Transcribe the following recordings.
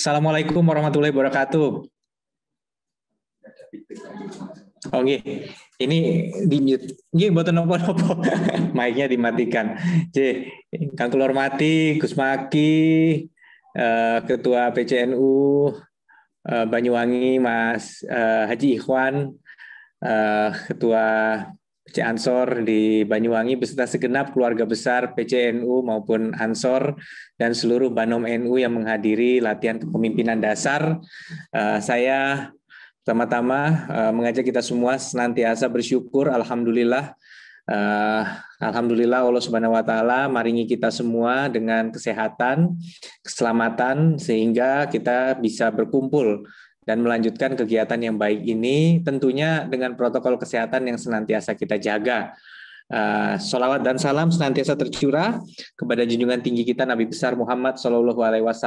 Assalamualaikum warahmatullahi wabarakatuh. Oh nggih, ini di mute. Nggih mboten napa-napa. Mic-nya dimatikan. Kang kula hormati Gus Maki, Ketua PCNU Banyuwangi Mas Haji Ikhwan, Ketua PC Ansor di Banyuwangi beserta segenap keluarga besar PCNU maupun Ansor dan seluruh Banom NU yang menghadiri latihan kepemimpinan dasar. Saya pertama-tama mengajak kita semua senantiasa bersyukur, alhamdulillah. Alhamdulillah Allah Subhanahu wa taala maringi kita semua dengan kesehatan, keselamatan sehingga kita bisa berkumpul dan melanjutkan kegiatan yang baik ini tentunya dengan protokol kesehatan yang senantiasa kita jaga. Sholawat dan salam senantiasa tercurah kepada junjungan tinggi kita Nabi besar Muhammad SAW.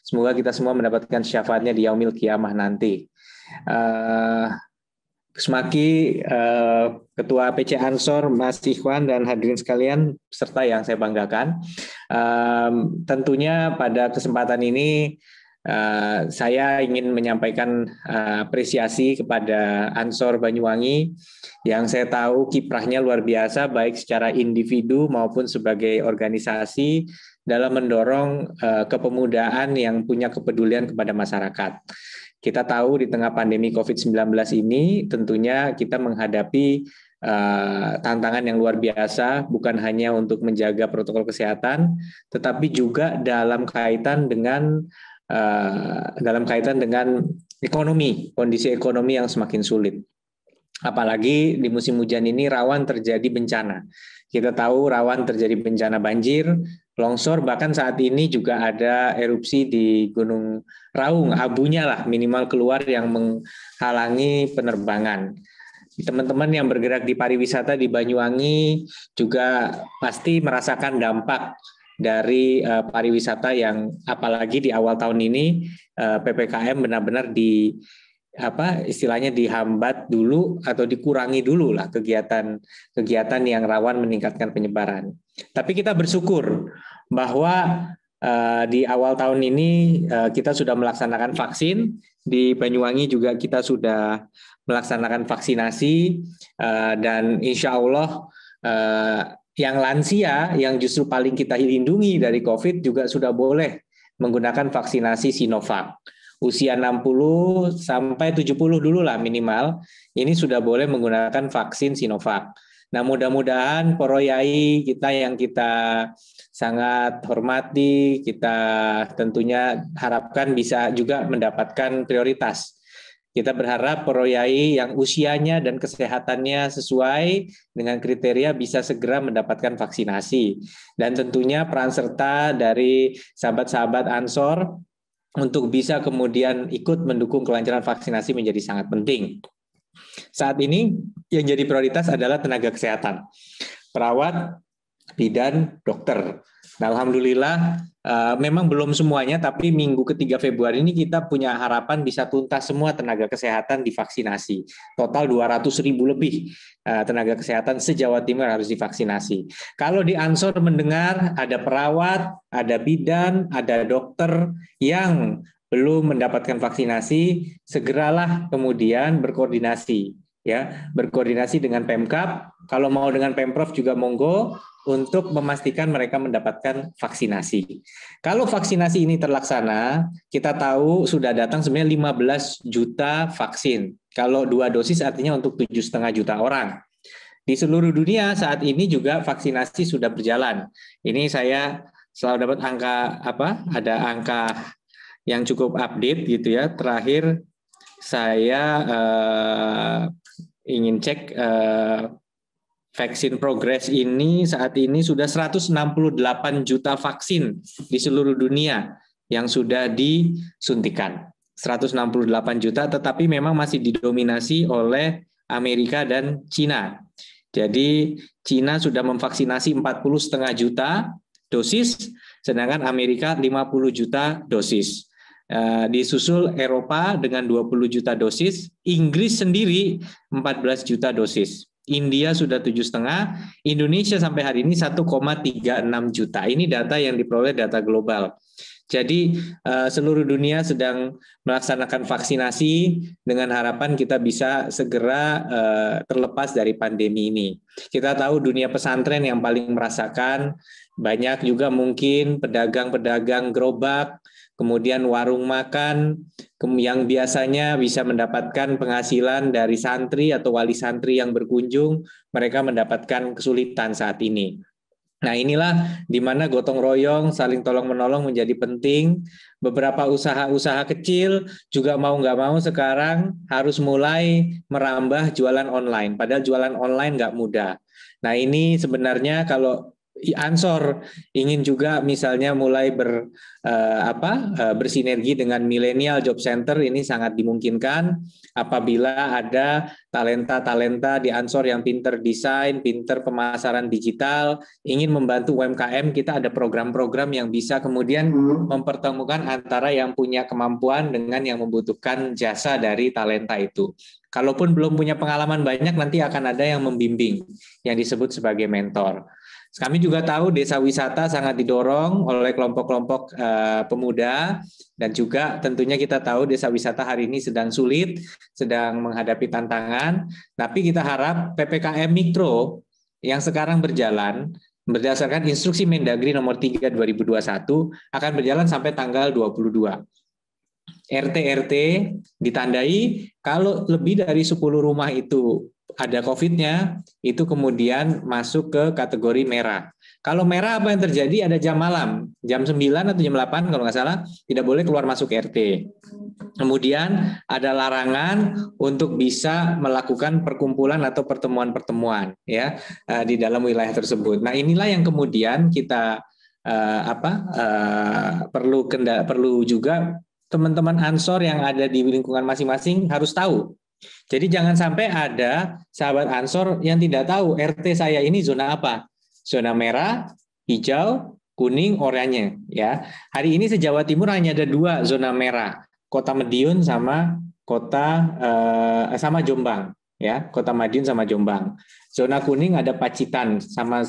Semoga kita semua mendapatkan syafaatnya di yaumil kiamah nanti. Gus Maki, Ketua PC Ansor, Mas Ikhwan dan hadirin sekalian peserta yang saya banggakan. Tentunya pada kesempatan ini saya ingin menyampaikan apresiasi kepada Ansor Banyuwangi yang saya tahu kiprahnya luar biasa baik secara individu maupun sebagai organisasi dalam mendorong kepemudaan yang punya kepedulian kepada masyarakat. Kita tahu di tengah pandemi COVID-19 ini tentunya kita menghadapi tantangan yang luar biasa, bukan hanya untuk menjaga protokol kesehatan, tetapi juga dalam kaitan dengan ekonomi, kondisi ekonomi yang semakin sulit. Apalagi di musim hujan ini rawan terjadi bencana. Kita tahu rawan terjadi bencana banjir, longsor, bahkan saat ini juga ada erupsi di Gunung Raung, abunya lah minimal keluar yang menghalangi penerbangan. Teman-teman yang bergerak di pariwisata di Banyuwangi juga pasti merasakan dampak dari pariwisata yang apalagi di awal tahun ini PPKM benar-benar istilahnya dihambat dulu atau dikurangi dulu lah kegiatan yang rawan meningkatkan penyebaran. Tapi kita bersyukur bahwa di awal tahun ini kita sudah melaksanakan vaksin, di Banyuwangi juga kita sudah melaksanakan vaksinasi dan insya Allah yang lansia yang justru paling kita lindungi dari COVID juga sudah boleh menggunakan vaksinasi Sinovac. Usia 60 sampai 70 dulu lah minimal, ini sudah boleh menggunakan vaksin Sinovac. Nah mudah-mudahan para yai kita yang kita sangat hormati, kita tentunya harapkan bisa juga mendapatkan prioritas. Kita berharap para yai yang usianya dan kesehatannya sesuai dengan kriteria bisa segera mendapatkan vaksinasi. Dan tentunya peran serta dari sahabat-sahabat Ansor untuk bisa kemudian ikut mendukung kelancaran vaksinasi menjadi sangat penting. Saat ini yang jadi prioritas adalah tenaga kesehatan, perawat, bidan, dokter. Nah, alhamdulillah memang belum semuanya, tapi minggu ketiga Februari ini kita punya harapan bisa tuntas semua tenaga kesehatan divaksinasi. Total 200.000 lebih tenaga kesehatan se-Jawa Timur harus divaksinasi. Kalau di Ansor mendengar ada perawat, ada bidan, ada dokter yang belum mendapatkan vaksinasi, segeralah kemudian berkoordinasi dengan Pemkab. Kalau mau dengan Pemprov juga monggo untuk memastikan mereka mendapatkan vaksinasi. Kalau vaksinasi ini terlaksana, kita tahu sudah datang sebenarnya 15 juta vaksin. Kalau 2 dosis artinya untuk 7,5 juta orang. Di seluruh dunia saat ini juga vaksinasi sudah berjalan. Ini saya selalu dapat ada angka yang cukup update gitu ya. Terakhir saya ingin cek vaksin progress ini saat ini sudah 168 juta vaksin di seluruh dunia yang sudah disuntikan. 168 juta, tetapi memang masih didominasi oleh Amerika dan Cina. Jadi Cina sudah memvaksinasi 40,5 juta dosis, sedangkan Amerika 50 juta dosis. Disusul Eropa dengan 20 juta dosis, Inggris sendiri 14 juta dosis. India sudah 7,5, Indonesia sampai hari ini 1,36 juta. Ini data yang diperoleh data global. Jadi seluruh dunia sedang melaksanakan vaksinasi dengan harapan kita bisa segera terlepas dari pandemi ini. Kita tahu dunia pesantren yang paling merasakan, banyak juga mungkin pedagang-pedagang gerobak, kemudian warung makan yang biasanya bisa mendapatkan penghasilan dari santri atau wali santri yang berkunjung, mereka mendapatkan kesulitan saat ini. Nah, inilah di mana gotong royong, saling tolong-menolong menjadi penting. Beberapa usaha-usaha kecil juga mau nggak mau sekarang harus mulai merambah jualan online. Padahal jualan online nggak mudah. Nah, ini sebenarnya kalau Ansor ingin juga misalnya mulai bersinergi dengan Millennial Job Center, ini sangat dimungkinkan apabila ada talenta-talenta di Ansor yang pinter desain, pinter pemasaran digital, ingin membantu UMKM, kita ada program-program yang bisa kemudian mempertemukan antara yang punya kemampuan dengan yang membutuhkan jasa dari talenta itu. Kalaupun belum punya pengalaman banyak, nanti akan ada yang membimbing, yang disebut sebagai mentor. Kami juga tahu desa wisata sangat didorong oleh kelompok-kelompok pemuda, dan juga tentunya kita tahu desa wisata hari ini sedang sulit, sedang menghadapi tantangan, tapi kita harap PPKM Mikro yang sekarang berjalan berdasarkan instruksi Mendagri nomor 3 2021 akan berjalan sampai tanggal 22. RT-RT ditandai kalau lebih dari 10 rumah itu ada COVID-nya, itu kemudian masuk ke kategori merah. Kalau merah apa yang terjadi? Ada jam malam, jam 9 atau jam 8 kalau nggak salah, tidak boleh keluar masuk RT. Kemudian ada larangan untuk bisa melakukan perkumpulan atau pertemuan-pertemuan ya di dalam wilayah tersebut. Nah, inilah yang kemudian kita perlu juga teman-teman Ansor yang ada di lingkungan masing-masing harus tahu. Jadi jangan sampai ada sahabat Ansor yang tidak tahu RT saya ini zona apa. Zona merah, hijau, kuning, oranye. Ya, hari ini se-Jawa Timur hanya ada 2 zona merah, Kota Madiun sama sama Jombang. Ya, Kota Madiun sama Jombang. Zona kuning ada Pacitan sama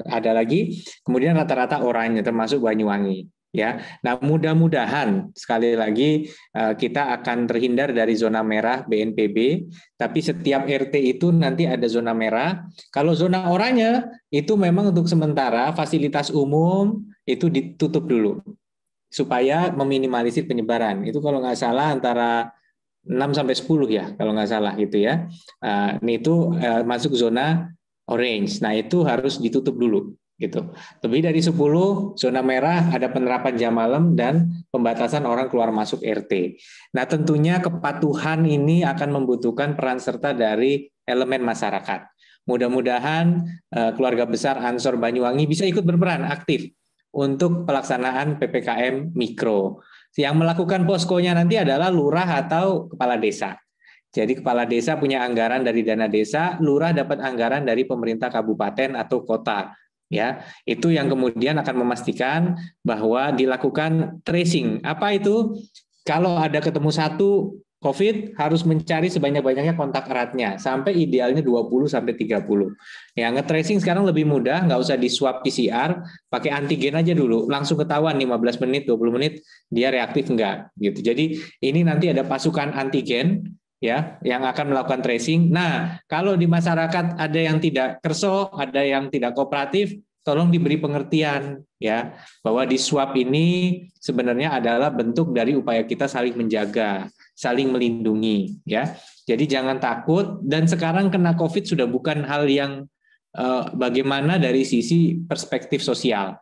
ada lagi. Kemudian rata-rata oranye termasuk Banyuwangi. Ya, nah mudah-mudahan sekali lagi kita akan terhindar dari zona merah BNPB, tapi setiap RT itu nanti ada zona merah. Kalau zona oranye itu memang untuk sementara fasilitas umum itu ditutup dulu supaya meminimalisir penyebaran. Itu kalau nggak salah antara 6 sampai 10 ya, kalau nggak salah gitu ya. Ini itu masuk zona orange. Nah, itu harus ditutup dulu gitu. Lebih dari 10 zona merah ada penerapan jam malam dan pembatasan orang keluar masuk RT. Nah, tentunya kepatuhan ini akan membutuhkan peran serta dari elemen masyarakat. Mudah-mudahan keluarga besar Ansor Banyuwangi bisa ikut berperan aktif untuk pelaksanaan PPKM Mikro. Yang melakukan poskonya nanti adalah lurah atau kepala desa. Jadi kepala desa punya anggaran dari dana desa, lurah dapat anggaran dari pemerintah kabupaten atau kota. Ya, itu yang kemudian akan memastikan bahwa dilakukan tracing. Apa itu? Kalau ada ketemu satu COVID harus mencari sebanyak-banyaknya kontak eratnya sampai idealnya 20 sampai 30. Ya, nge-tracing sekarang lebih mudah, nggak usah di swab PCR, pakai antigen aja dulu, langsung ketahuan 15 menit, 20 menit dia reaktif enggak gitu. Jadi ini nanti ada pasukan antigen ya yang akan melakukan tracing. Nah, kalau di masyarakat ada yang tidak kerso, ada yang tidak kooperatif, tolong diberi pengertian ya bahwa di swab ini sebenarnya adalah bentuk dari upaya kita saling menjaga, saling melindungi ya. Jadi jangan takut, dan sekarang kena COVID sudah bukan hal yang bagaimana dari sisi perspektif sosial.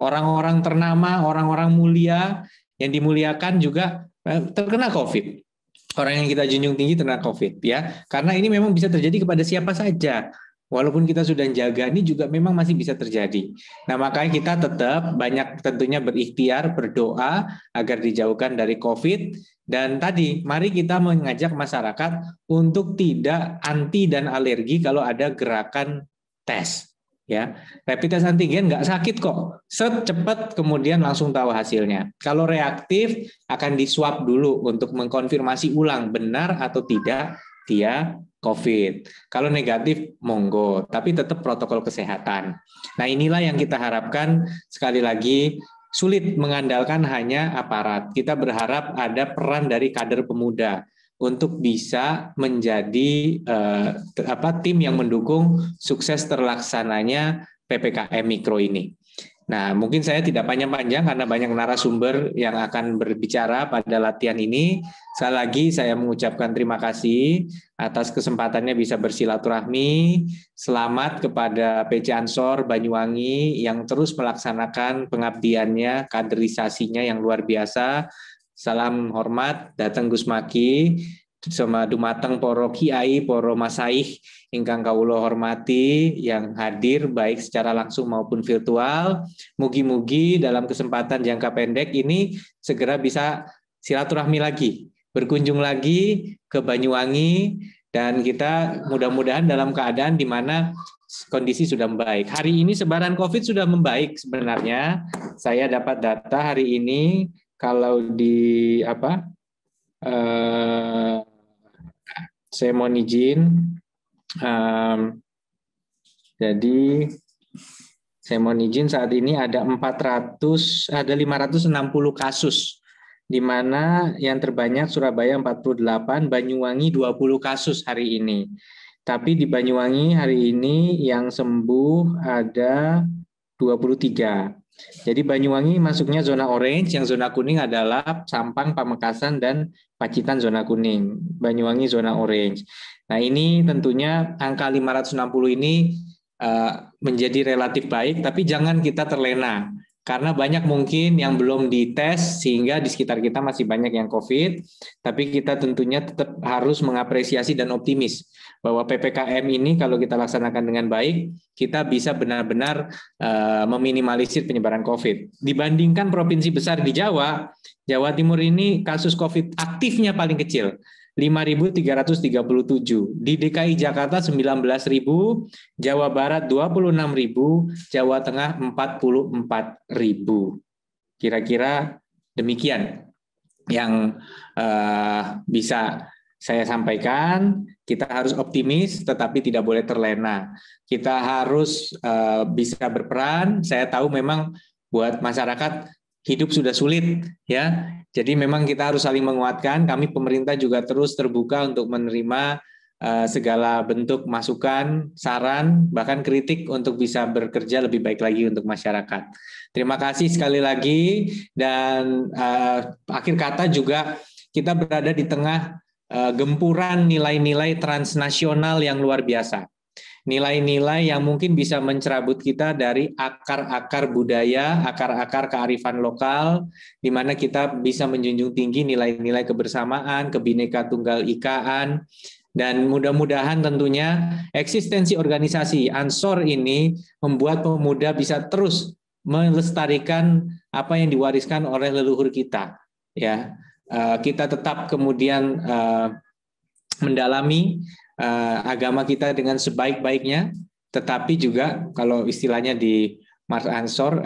Orang-orang ternama, orang-orang mulia yang dimuliakan juga terkena COVID. Orang yang kita junjung tinggi terkena COVID ya. Karena ini memang bisa terjadi kepada siapa saja. Walaupun kita sudah jaga, ini juga memang masih bisa terjadi. Nah, makanya kita tetap banyak tentunya berikhtiar, berdoa agar dijauhkan dari COVID. Dan tadi, mari kita mengajak masyarakat untuk tidak anti dan alergi kalau ada gerakan tes. Ya, rapid test antigen nggak sakit kok, cepat kemudian langsung tahu hasilnya. Kalau reaktif akan diswab dulu untuk mengkonfirmasi ulang benar atau tidak dia COVID. Kalau negatif monggo, tapi tetap protokol kesehatan. Nah, inilah yang kita harapkan sekali lagi sulit mengandalkan hanya aparat. Kita berharap ada peran dari kader pemuda untuk bisa menjadi tim yang mendukung sukses terlaksananya PPKM Mikro ini. Nah, mungkin saya tidak panjang-panjang karena banyak narasumber yang akan berbicara pada latihan ini. Sekali lagi saya mengucapkan terima kasih atas kesempatannya bisa bersilaturahmi. Selamat kepada PC Ansor Banyuwangi yang terus melaksanakan pengabdiannya, kaderisasinya yang luar biasa. Salam hormat, datang Gus Maki, sama dumateng poro kiai, poro masaih ingkang kawula hormati yang hadir baik secara langsung maupun virtual. Mugi-mugi dalam kesempatan jangka pendek ini segera bisa silaturahmi lagi, berkunjung lagi ke Banyuwangi, dan kita mudah-mudahan dalam keadaan di mana kondisi sudah membaik. Hari ini sebaran COVID sudah membaik sebenarnya. Saya dapat data hari ini kalau di saya mohon izin. Jadi saya mohon izin, saat ini ada 560 kasus, di mana yang terbanyak Surabaya 48, Banyuwangi 20 kasus hari ini. Tapi di Banyuwangi hari ini yang sembuh ada 23. Jadi Banyuwangi masuknya zona orange, yang zona kuning adalah Sampang, Pamekasan, dan Pacitan zona kuning. Banyuwangi zona orange. Nah, ini tentunya angka 560 ini menjadi relatif baik, tapi jangan kita terlena. Karena banyak mungkin yang belum dites, sehingga di sekitar kita masih banyak yang COVID, tapi kita tentunya tetap harus mengapresiasi dan optimis bahwa PPKM ini kalau kita laksanakan dengan baik, kita bisa benar-benar meminimalisir penyebaran COVID. Dibandingkan provinsi besar di Jawa, Jawa Timur ini kasus COVID aktifnya paling kecil, 5.337. Di DKI Jakarta 19.000, Jawa Barat 26.000, Jawa Tengah 44.000. Kira-kira demikian yang bisa saya sampaikan. Kita harus optimis, tetapi tidak boleh terlena. Kita harus bisa berperan. Saya tahu memang buat masyarakat hidup sudah sulit, ya. Jadi memang kita harus saling menguatkan. Kami pemerintah juga terus terbuka untuk menerima segala bentuk masukan, saran, bahkan kritik untuk bisa bekerja lebih baik lagi untuk masyarakat. Terima kasih sekali lagi, dan akhir kata juga kita berada di tengah gempuran nilai-nilai transnasional yang luar biasa. Nilai-nilai yang mungkin bisa mencerabut kita dari akar-akar budaya, akar-akar kearifan lokal, di mana kita bisa menjunjung tinggi nilai-nilai kebersamaan, Bhinneka Tunggal Ikaan, dan mudah-mudahan tentunya eksistensi organisasi Ansor ini membuat pemuda bisa terus melestarikan apa yang diwariskan oleh leluhur kita. Ya, kita tetap kemudian mendalami agama kita dengan sebaik-baiknya, tetapi juga kalau istilahnya di Mars Ansor,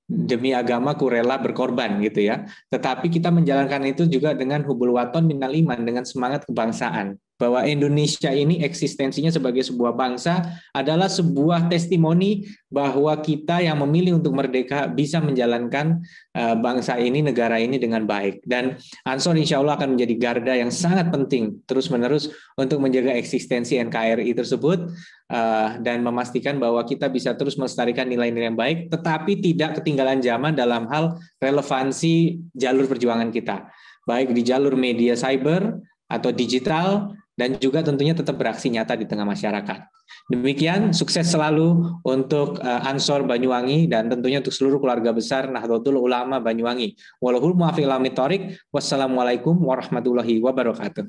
demi agama ku rela berkorban gitu ya. Tetapi kita menjalankan itu juga dengan hubul waton minal iman, dengan semangat kebangsaan. Bahwa Indonesia ini eksistensinya sebagai sebuah bangsa adalah sebuah testimoni bahwa kita yang memilih untuk merdeka bisa menjalankan bangsa ini, negara ini dengan baik. Dan Ansor insya Allah akan menjadi garda yang sangat penting terus-menerus untuk menjaga eksistensi NKRI tersebut, dan memastikan bahwa kita bisa terus melestarikan nilai-nilai yang baik, tetapi tidak ketinggalan zaman dalam hal relevansi jalur perjuangan kita, baik di jalur media cyber atau digital, dan juga tentunya tetap beraksi nyata di tengah masyarakat. Demikian, sukses selalu untuk Ansor Banyuwangi, dan tentunya untuk seluruh keluarga besar Nahdlatul Ulama Banyuwangi. Wallahul muwaffiq ila aqwamit thoriq. Wassalamualaikum warahmatullahi wabarakatuh.